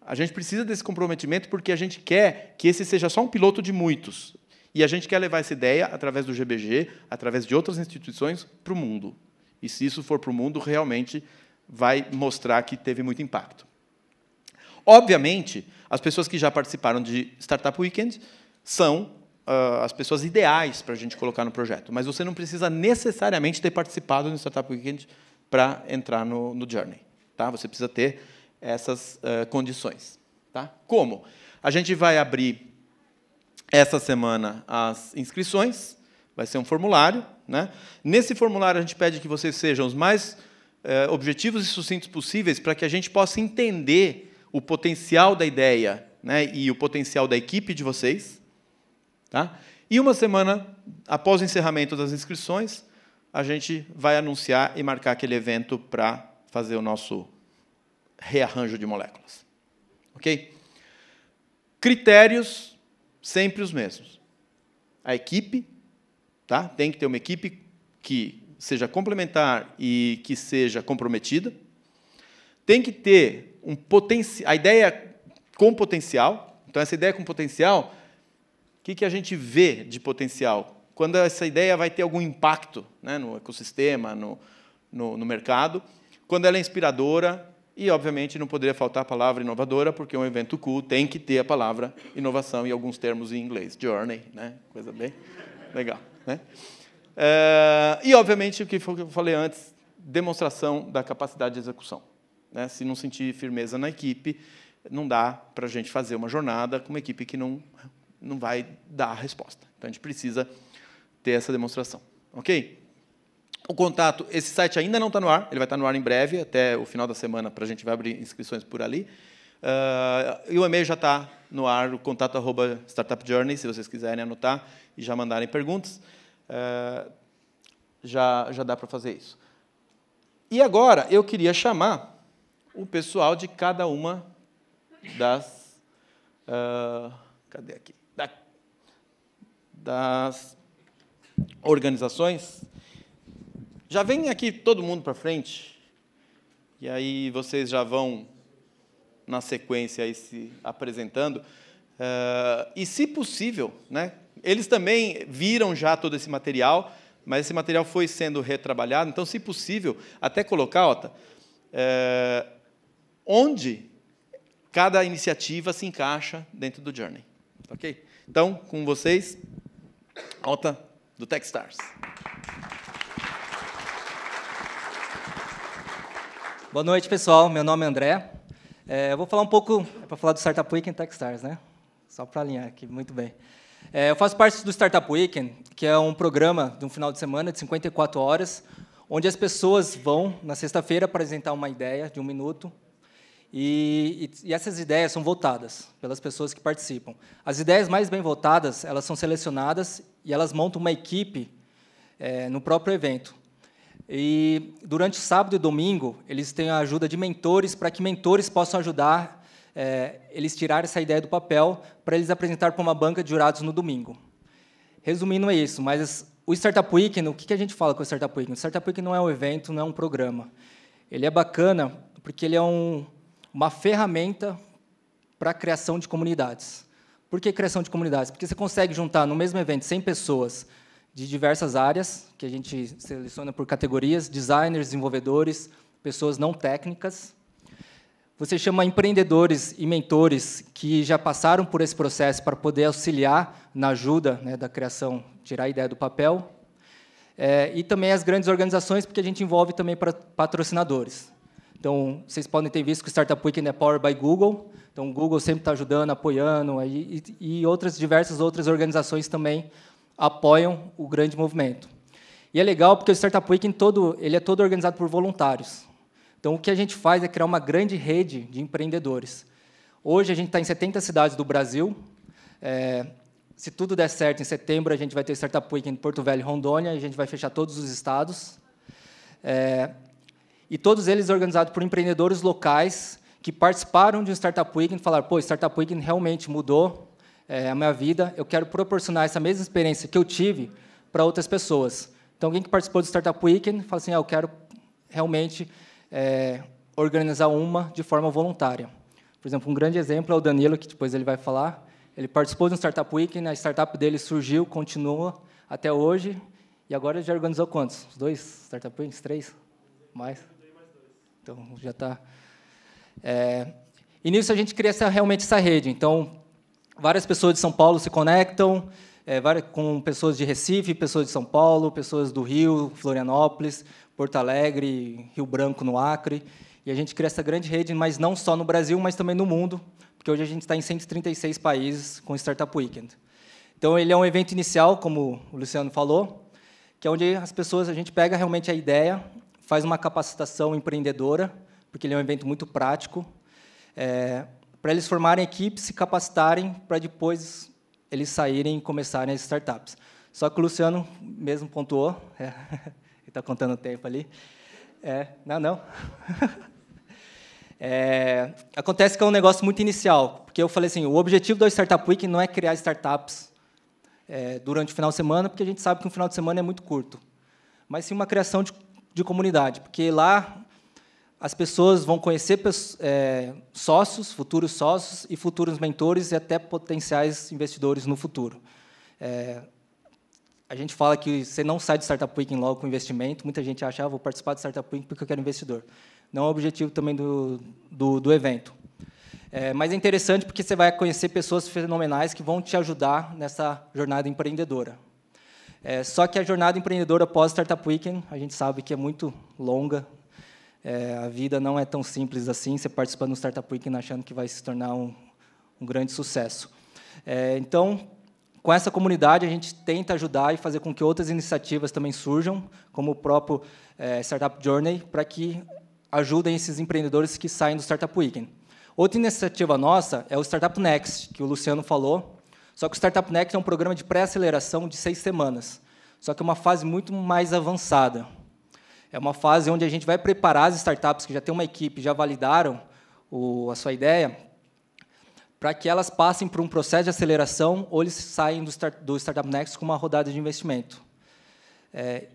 a gente precisa desse comprometimento porque a gente quer que esse seja só um piloto de muitos. E a gente quer levar essa ideia, através do GBG, através de outras instituições, para o mundo. E, se isso for para o mundo, realmente vai mostrar que teve muito impacto. Obviamente, as pessoas que já participaram de Startup Weekend são as pessoas ideais para a gente colocar no projeto. Mas você não precisa necessariamente ter participado no Startup Weekend para entrar no Journey. Tá? Você precisa ter essas condições. Tá? Como? A gente vai abrir essa semana as inscrições, vai ser um formulário. Né? Nesse formulário, a gente pede que vocês sejam os mais objetivos e sucintos possíveis para que a gente possa entender o potencial da ideia, né, e o potencial da equipe de vocês. Tá? E uma semana após o encerramento das inscrições, a gente vai anunciar e marcar aquele evento para fazer o nosso rearranjo de moléculas. Ok? Critérios sempre os mesmos. A equipe, tá? Tem que ter uma equipe que seja complementar e que seja comprometida. Tem que ter a ideia com potencial. Então, essa ideia com potencial, o que a gente vê de potencial? Quando essa ideia vai ter algum impacto, né, no ecossistema, no mercado, quando ela é inspiradora, e, obviamente, não poderia faltar a palavra inovadora, porque um evento cool tem que ter a palavra inovação e alguns termos em inglês. Journey, né? Coisa bem legal. Né? E, obviamente, o que eu falei antes, demonstração da capacidade de execução. Né? Se não sentir firmeza na equipe, não dá para a gente fazer uma jornada com uma equipe que não vai dar a resposta. Então, a gente precisa ter essa demonstração. Ok? O contato, esse site ainda não está no ar, ele vai estar no ar em breve, até o final da semana, para a gente vai abrir inscrições por ali. E o e-mail já está no ar, o contato@startupjourney, se vocês quiserem anotar e já mandarem perguntas, já dá para fazer isso. E agora eu queria chamar o pessoal de cada uma das... cadê aqui? Das organizações. Já vem aqui todo mundo para frente, e aí vocês já vão, na sequência, aí se apresentando. E, se possível, né, eles também viram já todo esse material, mas esse material foi sendo retrabalhado, então, se possível, até colocar, Ota, onde cada iniciativa se encaixa dentro do Journey. Ok? Então, com vocês, Ota, do Techstars.
Boa noite, pessoal. Meu nome é André. Eu vou falar um pouco, para falar do Startup Weekend Techstars, né? Só para alinhar aqui, muito bem. Eu faço parte do Startup Weekend, que é um programa de um final de semana de 54 horas, onde as pessoas vão, na sexta-feira, apresentar uma ideia de 1 minuto, e essas ideias são votadas pelas pessoas que participam. As ideias mais bem votadas, elas são selecionadas e elas montam uma equipe no próprio evento. E, durante o sábado e domingo, eles têm a ajuda de mentores, para que mentores possam ajudar eles tirarem essa ideia do papel, para eles apresentar para uma banca de jurados no domingo. Resumindo, é isso. Mas o Startup Weekend, o que a gente fala com o Startup Weekend? O Startup Weekend não é um evento, não é um programa. Ele é bacana porque ele é uma ferramenta para a criação de comunidades. Por que criação de comunidades? Porque você consegue juntar no mesmo evento 100 pessoas de diversas áreas, que a gente seleciona por categorias, designers, desenvolvedores, pessoas não técnicas. Você chama empreendedores e mentores que já passaram por esse processo para poder auxiliar na ajuda, né, da criação, tirar a ideia do papel. E também as grandes organizações, porque a gente envolve também patrocinadores. Então, vocês podem ter visto que o Startup Weekend é Powered by Google. Então, o Google sempre está ajudando, apoiando, e diversas outras organizações também apoiam o grande movimento. E é legal porque o Startup Weekend ele é todo organizado por voluntários. Então, o que a gente faz é criar uma grande rede de empreendedores. Hoje, a gente está em 70 cidades do Brasil. Se tudo der certo, em setembro, a gente vai ter Startup Weekend em Porto Velho e Rondônia, e a gente vai fechar todos os estados. E todos eles organizados por empreendedores locais que participaram de um Startup Weekend e falaram, pô, Startup Weekend realmente mudou a minha vida, eu quero proporcionar essa mesma experiência que eu tive para outras pessoas. Então, alguém que participou do Startup Weekend fala assim, eu quero realmente organizar uma de forma voluntária. Por exemplo, um grande exemplo é o Danilo, que depois ele vai falar. Ele participou de um Startup Weekend, a startup dele surgiu, continua até hoje, e agora ele já organizou quantos? Os 2 Startup Weekends? 3? Mais? Então, já está... E nisso a gente cria realmente essa rede. Então, várias pessoas de São Paulo se conectam, com pessoas de Recife, pessoas de São Paulo, pessoas do Rio, Florianópolis, Porto Alegre, Rio Branco, no Acre. E a gente cria essa grande rede, mas não só no Brasil, mas também no mundo, porque hoje a gente está em 136 países com o Startup Weekend. Então, ele é um evento inicial, como o Luciano falou, que é onde as pessoas, a gente pega realmente a ideia, faz uma capacitação empreendedora, porque ele é um evento muito prático, para eles formarem equipes, se capacitarem, para depois eles saírem e começarem as startups. Só que o Luciano mesmo pontuou, ele está contando o tempo ali. Não. Acontece que é um negócio muito inicial, porque eu falei assim, o objetivo do Startup Week não é criar startups durante o final de semana, porque a gente sabe que um final de semana é muito curto, mas sim uma criação de comunidade, porque lá as pessoas vão conhecer sócios, futuros sócios e futuros mentores e até potenciais investidores no futuro. A gente fala que você não sai do Startup Weekend logo com investimento. Muita gente acha, vou participar do Startup Weekend porque eu quero investidor. Não é o objetivo também do evento. Mas é interessante porque você vai conhecer pessoas fenomenais que vão te ajudar nessa jornada empreendedora. Só que a jornada empreendedora pós Startup Weekend, a gente sabe que é muito longa. A vida não é tão simples assim, você participando do Startup Weekend achando que vai se tornar um grande sucesso. Então, com essa comunidade, a gente tenta ajudar e fazer com que outras iniciativas também surjam, como o próprio Startup Journey, para que ajudem esses empreendedores que saem do Startup Weekend. Outra iniciativa nossa é o Startup Next, que o Luciano falou, só que o Startup Next é um programa de pré-aceleração de 6 semanas, só que é uma fase muito mais avançada. É uma fase onde a gente vai preparar as startups que já têm uma equipe, já validaram a sua ideia, para que elas passem por um processo de aceleração ou eles saem do Startup Next com uma rodada de investimento.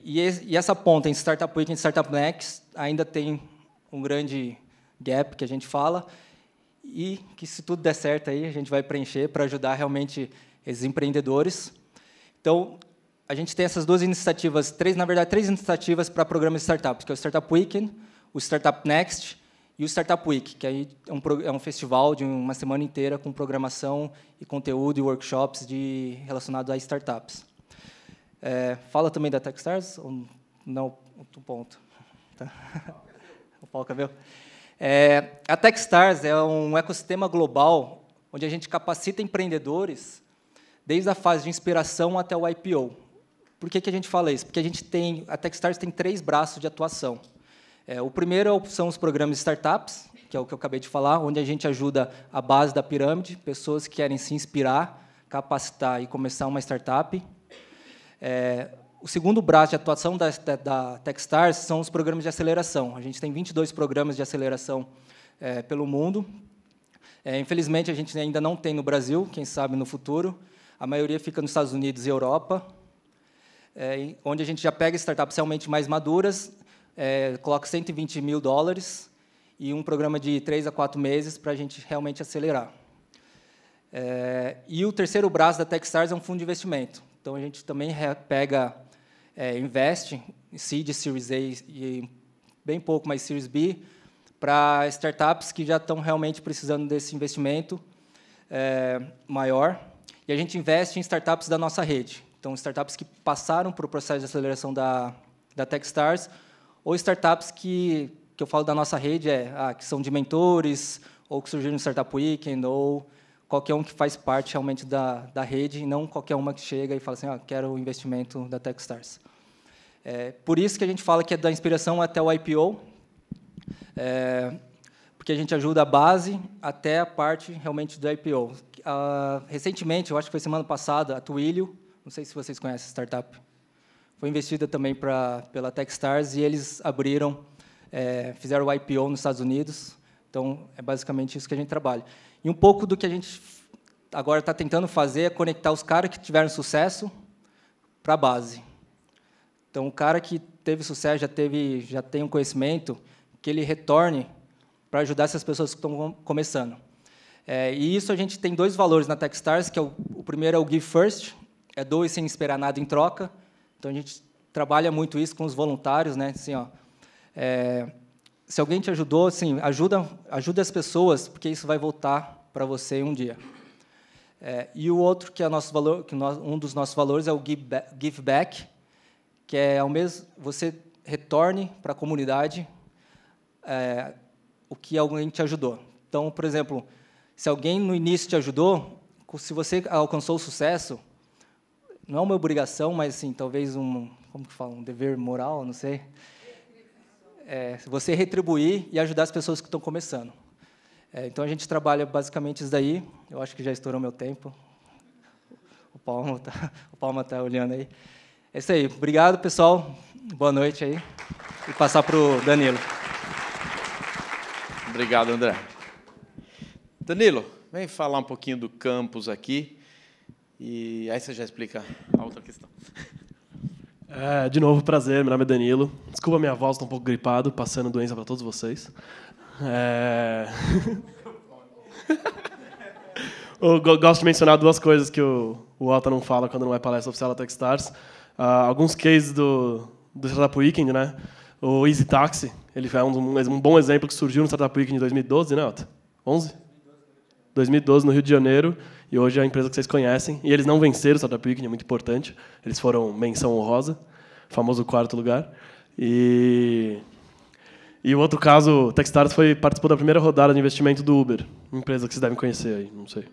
E essa ponta entre Startup Weekend e Startup Next ainda tem um grande gap que a gente fala, e que, se tudo der certo, aí, a gente vai preencher para ajudar realmente esses empreendedores. Então, a gente tem essas duas iniciativas, na verdade, três iniciativas para programas de startups, que é o Startup Weekend, o Startup Next e o Startup Week, que aí é um festival de uma semana inteira com programação e conteúdo e workshops relacionados a startups. Fala também da Techstars? Ou não? Outro ponto. Tá. O Paulo Cabelo. A Techstars é um ecossistema global onde a gente capacita empreendedores desde a fase de inspiração até o IPO. Por que a gente fala isso? Porque a Techstars tem 3 braços de atuação. O primeiro são os programas de startups, que é o que eu acabei de falar, onde a gente ajuda a base da pirâmide, pessoas que querem se inspirar, capacitar e começar uma startup. O segundo braço de atuação da Techstars são os programas de aceleração. A gente tem 22 programas de aceleração pelo mundo. Infelizmente, a gente ainda não tem no Brasil, quem sabe no futuro. A maioria fica nos Estados Unidos e Europa, onde a gente já pega startups realmente mais maduras, coloca $120 mil e um programa de 3 a 4 meses para a gente realmente acelerar. E o terceiro braço da Techstars é um fundo de investimento. Então, a gente também investe em Seed, Series A e bem pouco mais Series B para startups que já estão realmente precisando desse investimento maior. E a gente investe em startups da nossa rede. Então, startups que passaram por o processo de aceleração da Techstars ou startups que eu falo da nossa rede, que são de mentores ou que surgiram no Startup Weekend ou qualquer um que faz parte realmente da rede, e não qualquer uma que chega e fala assim, quero o investimento da Techstars. Por isso que a gente fala que é da inspiração até o IPO, porque a gente ajuda a base até a parte realmente do IPO. Recentemente, eu acho que foi semana passada, a Twilio, não sei se vocês conhecem a startup, foi investida também pela Techstars, e eles fizeram o IPO nos Estados Unidos. Então, é basicamente isso que a gente trabalha. E um pouco do que a gente agora está tentando fazer é conectar os caras que tiveram sucesso para a base. Então, o cara que teve sucesso, já tem um conhecimento, que ele retorne para ajudar essas pessoas que estão começando. E isso a gente tem 2 valores na Techstars, que o primeiro é o Give First, doe sem esperar nada em troca. Então, a gente trabalha muito isso com os voluntários, né? Assim, se alguém te ajudou, assim, ajuda as pessoas, porque isso vai voltar para você um dia. E o outro, que é nosso valor, um dos nossos valores, é o Give Back, que é você retorne para a comunidade o que alguém te ajudou. Então, por exemplo, se alguém no início te ajudou, se você alcançou o sucesso, não é uma obrigação, mas assim, talvez como que fala, um dever moral, não sei. Você retribuir e ajudar as pessoas que estão começando. Então, a gente trabalha basicamente isso daí. Eu acho que já estourou meu tempo. O Palma está olhando aí. É isso aí. Obrigado, pessoal. Boa noite aí. E passar para o Danilo.
Obrigado, André. Danilo, vem falar um pouquinho do campus aqui. E aí você já explica a outra questão.
De novo, prazer. Meu nome é Danilo. Desculpa, minha voz está um pouco gripado, passando doença para todos vocês. Eu gosto de mencionar 2 coisas que o Otto não fala quando não é palestra oficial da Techstars. Alguns cases do Startup Weekend, né? O Easy Taxi, ele é um bom exemplo que surgiu no Startup Weekend de 2012, né, Otto? 11? 2012, no Rio de Janeiro, e hoje é a empresa que vocês conhecem. E eles não venceram o Startup Weekend, é muito importante. Eles foram menção honrosa, famoso 4º lugar. E o outro caso, o Techstars participou da primeira rodada de investimento do Uber, uma empresa que vocês devem conhecer aí, não sei.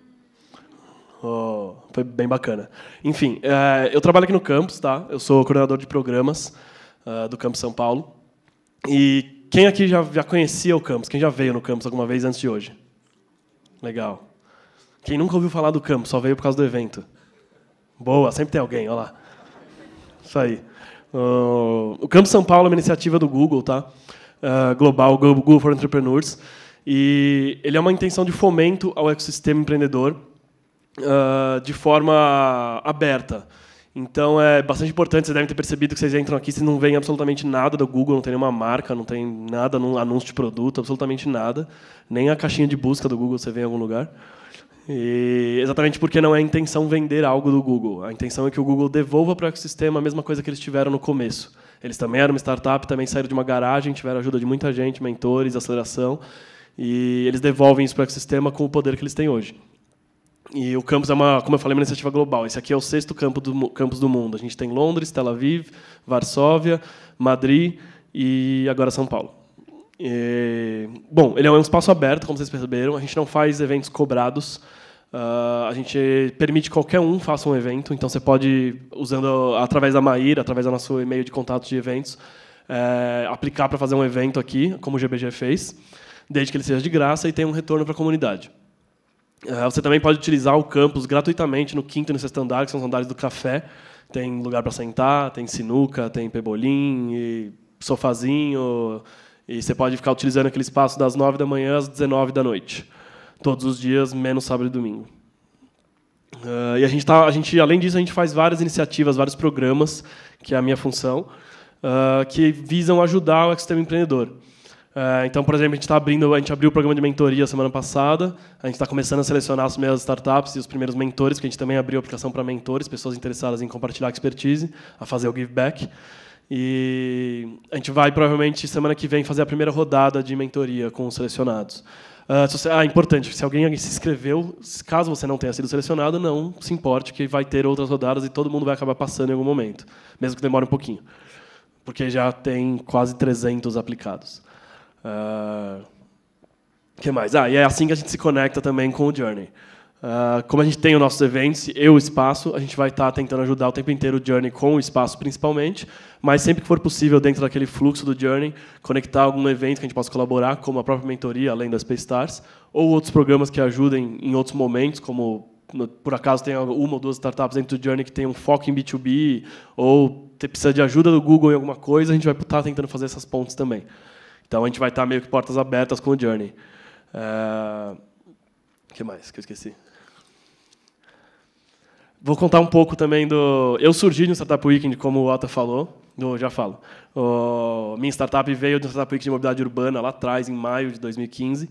Foi bem bacana. Enfim, eu trabalho aqui no campus, tá? Eu sou coordenador de programas do Campus São Paulo. E quem aqui já conhecia o campus? Quem já veio no campus alguma vez antes de hoje? Legal. Quem nunca ouviu falar do campus, só veio por causa do evento? Boa, sempre tem alguém, olha lá. Isso aí. O Campus São Paulo é uma iniciativa do Google, tá? Global, Google for Entrepreneurs. E ele é uma intenção de fomento ao ecossistema empreendedor de forma aberta. Então, é bastante importante, vocês devem ter percebido que vocês entram aqui, vocês não veem absolutamente nada do Google, não tem nenhuma marca, não tem nada, anúncio de produto, absolutamente nada. Nem a caixinha de busca do Google você vê em algum lugar. E exatamente porque não é a intenção vender algo do Google. A intenção é que o Google devolva para o ecossistema a mesma coisa que eles tiveram no começo. Eles também eram uma startup, também saíram de uma garagem, tiveram ajuda de muita gente, mentores, aceleração, e eles devolvem isso para o ecossistema com o poder que eles têm hoje. E o campus é como eu falei, uma iniciativa global. Esse aqui é o 6º campus do mundo. A gente tem Londres, Tel Aviv, Varsóvia, Madrid e agora São Paulo. Bom, ele é um espaço aberto, como vocês perceberam. A gente não faz eventos cobrados. A gente permite que qualquer um faça um evento. Então, você pode, usando através da Maíra, através do nosso e-mail de contato de eventos, aplicar para fazer um evento aqui, como o GBG fez, desde que ele seja de graça e tenha um retorno para a comunidade. Você também pode utilizar o campus gratuitamente no 5º e no 6º andar, que são os andares do café. Tem lugar para sentar, tem sinuca, tem pebolim, e sofazinho. E você pode ficar utilizando aquele espaço das 9 da manhã às 19 da noite. Todos os dias, menos sábado e domingo. E a gente, além disso, a gente faz várias iniciativas, vários programas, que é a minha função, que visam ajudar o ecossistema empreendedor. Então, por exemplo, a gente abriu o programa de mentoria semana passada. A gente está começando a selecionar as primeiras startups e os primeiros mentores, porque a gente também abriu a aplicação para mentores, pessoas interessadas em compartilhar a expertise, a fazer o give back. E a gente vai, provavelmente, semana que vem, fazer a primeira rodada de mentoria com os selecionados. Importante, se alguém se inscreveu, caso você não tenha sido selecionado, não se importe, que vai ter outras rodadas e todo mundo vai acabar passando em algum momento, mesmo que demore um pouquinho, porque já tem quase 300 aplicados. Que mais? E é assim que a gente se conecta também com o Journey. Como a gente tem os nossos eventos e o espaço, a gente vai estar tentando ajudar o tempo inteiro o Journey com o espaço, principalmente, mas sempre que for possível, dentro daquele fluxo do Journey, conectar algum evento que a gente possa colaborar, como a própria mentoria, além das Space Stars, ou outros programas que ajudem em outros momentos, como, por acaso, tem uma ou duas startups dentro do Journey que tem um foco em B2B, ou precisa de ajuda do Google em alguma coisa, a gente vai estar tentando fazer essas pontes também. Então, a gente vai estar meio que portas abertas com o Journey. O que mais que eu esqueci? Vou contar um pouco também do... Eu surgi no Startup Weekend, como o Otto falou. Já falo. Minha startup veio do Startup Weekend de mobilidade urbana, lá atrás, em maio de 2015.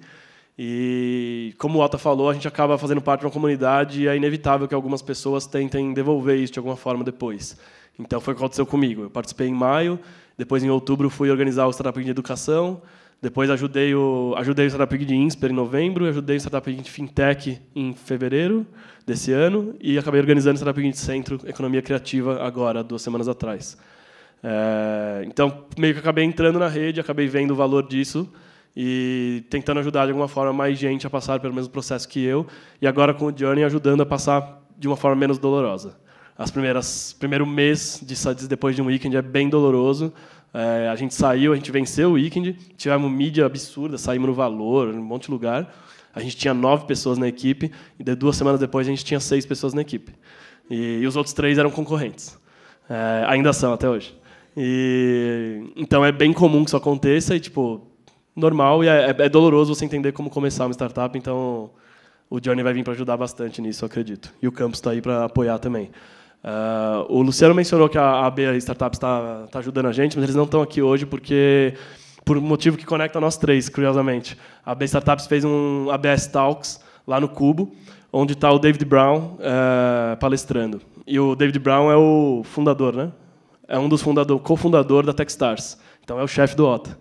E, como o Otto falou, a gente acaba fazendo parte de uma comunidade e é inevitável que algumas pessoas tentem devolver isso de alguma forma depois. Então, foi o que aconteceu comigo. Eu participei em maio, depois, em outubro, fui organizar o Startup Weekend de Educação, depois ajudei o Startup Weekend de Insper em novembro, ajudei o Startup Weekend de Fintech em fevereiro desse ano e acabei organizando o Startup Weekend de Centro Economia Criativa agora, 2 semanas atrás. Então, meio que acabei entrando na rede, acabei vendo o valor disso e tentando ajudar de alguma forma mais gente a passar pelo mesmo processo que eu, e agora com o Journey ajudando a passar de uma forma menos dolorosa. Primeiro mês depois de um weekend é bem doloroso. A gente saiu, a gente venceu o weekend, tivemos mídia absurda, saímos no Valor, em um monte de lugar. A gente tinha 9 pessoas na equipe, e 2 semanas depois a gente tinha 6 pessoas na equipe. E os outros 3 eram concorrentes. Ainda são, até hoje. Então, é bem comum que isso aconteça, e normal, e é doloroso você entender como começar uma startup, então o Journey vai vir para ajudar bastante nisso, eu acredito. E o campus está aí para apoiar também. O Luciano mencionou que a AB Startups está ajudando a gente, mas eles não estão aqui hoje por um motivo que conecta nós 3, curiosamente. A AB Startups fez um ABS Talks lá no Cubo, onde está o David Brown palestrando. E o David Brown é o fundador, né? É um dos cofundadores da Techstars. Então é o chefe do OTA.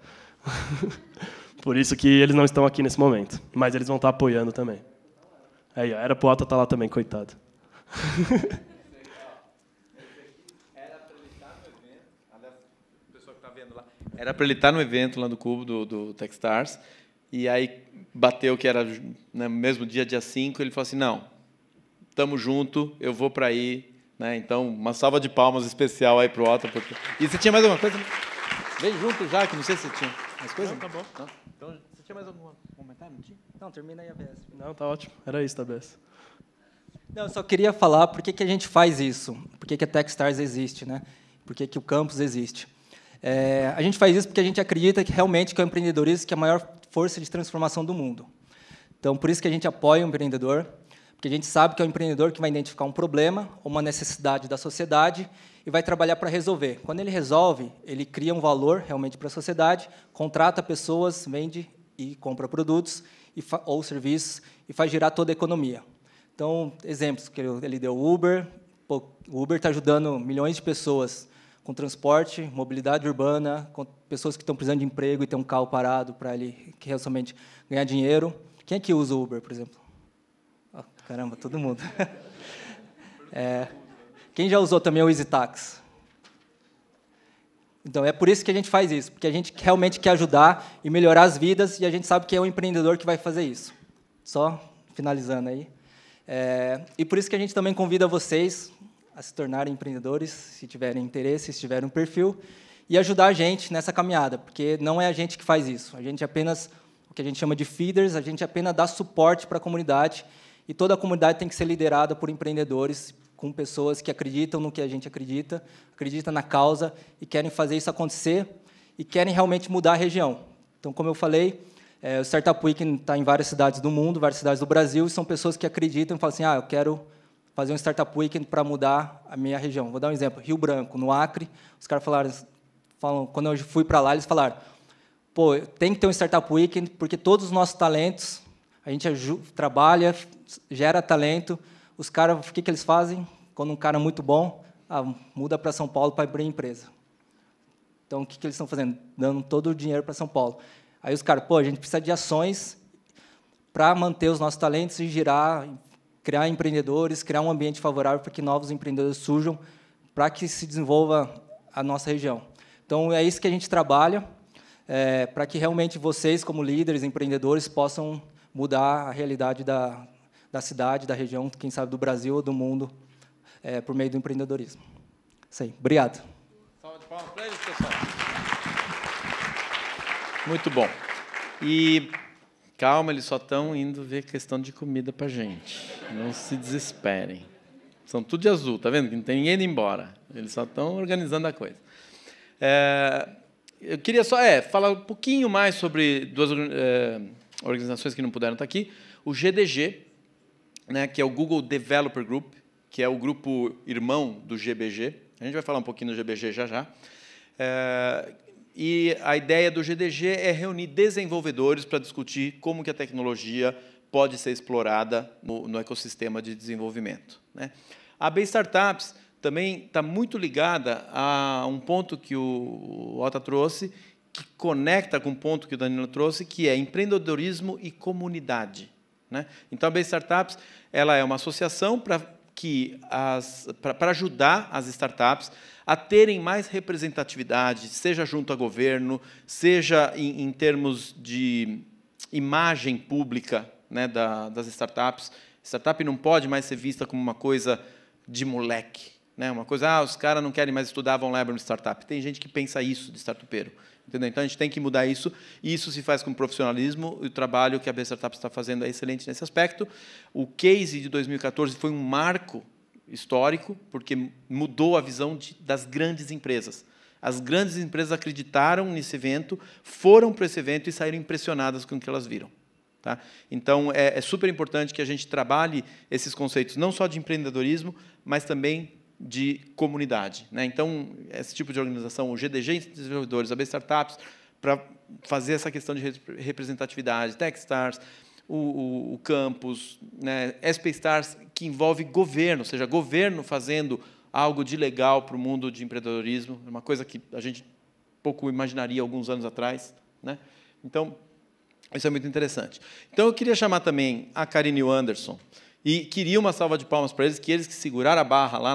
Por isso que eles não estão aqui nesse momento. Mas eles vão estar apoiando também. Aí, era pro OTA estar lá também, coitado.
Era para ele estar no evento lá no Cubo do Techstars, e aí bateu que era no mesmo dia 5, ele falou assim, não, estamos junto, eu vou para aí. Então, uma salva de palmas especial aí para o Otto. Porque... E você tinha mais alguma coisa? Vem junto já, que não sei se você tinha mais coisa.
Não, tá bom.
Não? Então, você tinha mais algum comentário? Não tinha?
Não, termina aí a ABS.
Não, tá ótimo. Era isso, ABS.
Não, eu só queria falar por que a gente faz isso, por que a Techstars existe, né? por que o campus existe. A gente faz isso porque a gente acredita que realmente que é o empreendedorismo que é a maior força de transformação do mundo. Então, por isso que a gente apoia o empreendedor, porque a gente sabe que é o empreendedor que vai identificar um problema, uma necessidade da sociedade e vai trabalhar para resolver. Quando ele resolve, ele cria um valor realmente para a sociedade, contrata pessoas, vende e compra produtos ou serviços e faz girar toda a economia. Então, exemplos que ele deu, o Uber. O Uber está ajudando milhões de pessoas com transporte, mobilidade urbana, com pessoas que estão precisando de emprego e tem um carro parado para ele realmente ganhar dinheiro. Quem é que usa o Uber, por exemplo? Oh, caramba, todo mundo. Quem já usou também o EasyTax? Então, é por isso que a gente faz isso, porque a gente realmente quer ajudar e melhorar as vidas, e a gente sabe que é o empreendedor que vai fazer isso. Só finalizando aí. E por isso que a gente também convida vocês a se tornarem empreendedores, se tiverem interesse, se tiverem um perfil, e ajudar a gente nessa caminhada, porque não é a gente que faz isso. A gente apenas, o que a gente chama de feeders, a gente apenas dá suporte para a comunidade, e toda a comunidade tem que ser liderada por empreendedores, com pessoas que acreditam no que a gente acredita, acreditam na causa, e querem fazer isso acontecer, e querem realmente mudar a região. Então, como eu falei, o Startup Weekend está em várias cidades do mundo, várias cidades do Brasil, e são pessoas que acreditam e falam assim, eu quero fazer um Startup Weekend para mudar a minha região. Vou dar um exemplo, Rio Branco, no Acre, os caras falam, quando eu fui para lá, eles falaram, pô, tem que ter um Startup Weekend, porque todos os nossos talentos, a gente trabalha, gera talento, os caras, o que eles fazem? Quando um cara é muito bom, muda para São Paulo para abrir empresa. Então, o que eles estão fazendo? Dando todo o dinheiro para São Paulo. Aí os caras, a gente precisa de ações para manter os nossos talentos e criar empreendedores, criar um ambiente favorável para que novos empreendedores surjam, para que se desenvolva a nossa região. Então, é isso que a gente trabalha, para que realmente vocês, como líderes, empreendedores, possam mudar a realidade da cidade, da região, quem sabe do Brasil ou do mundo, por meio do empreendedorismo. Isso aí. Obrigado.
Salve de palmas para eles, pessoal. Muito bom. E calma, eles só estão indo ver questão de comida para a gente. Não se desesperem. São tudo de azul, tá vendo? Que não tem ninguém indo embora. Eles só estão organizando a coisa. Eu queria só falar um pouquinho mais sobre duas organizações que não puderam estar aqui. O GDG, né, que é o Google Developer Group, que é o grupo irmão do GBG. A gente vai falar um pouquinho do GBG já. E a ideia do GDG é reunir desenvolvedores para discutir como que a tecnologia pode ser explorada no ecossistema de desenvolvimento, né? A B Startups também está muito ligada a um ponto que o Otto trouxe, que conecta com um ponto que o Danilo trouxe, que é empreendedorismo e comunidade, né? Então, a B Startups ela é uma associação para ajudar as startups a terem mais representatividade, seja junto a governo, seja em termos de imagem pública, né, das startups. Startup não pode mais ser vista como uma coisa de moleque, né? Uma coisa, os caras não querem mais estudar, vão lá abrir uma startup. Tem gente que pensa isso de startupeiro. Entendeu? Então, a gente tem que mudar isso, e isso se faz com profissionalismo, e o trabalho que a B Startups está fazendo é excelente nesse aspecto. O case de 2014 foi um marco histórico, porque mudou a visão das grandes empresas. As grandes empresas acreditaram nesse evento, foram para esse evento e saíram impressionadas com o que elas viram. Tá? Então, é super importante que a gente trabalhe esses conceitos, não só de empreendedorismo, mas também de comunidade, né? Então, esse tipo de organização, o GDG Desenvolvedores, a B Startups, para fazer essa questão de representatividade, Techstars, o Campus, né? SP Stars, que envolve governo, ou seja, governo fazendo algo de legal para o mundo de empreendedorismo, uma coisa que a gente pouco imaginaria alguns anos atrás, né? Então, isso é muito interessante. Então, eu queria chamar também a Karine e o Anderson, e queria uma salva de palmas para eles, que seguraram a barra lá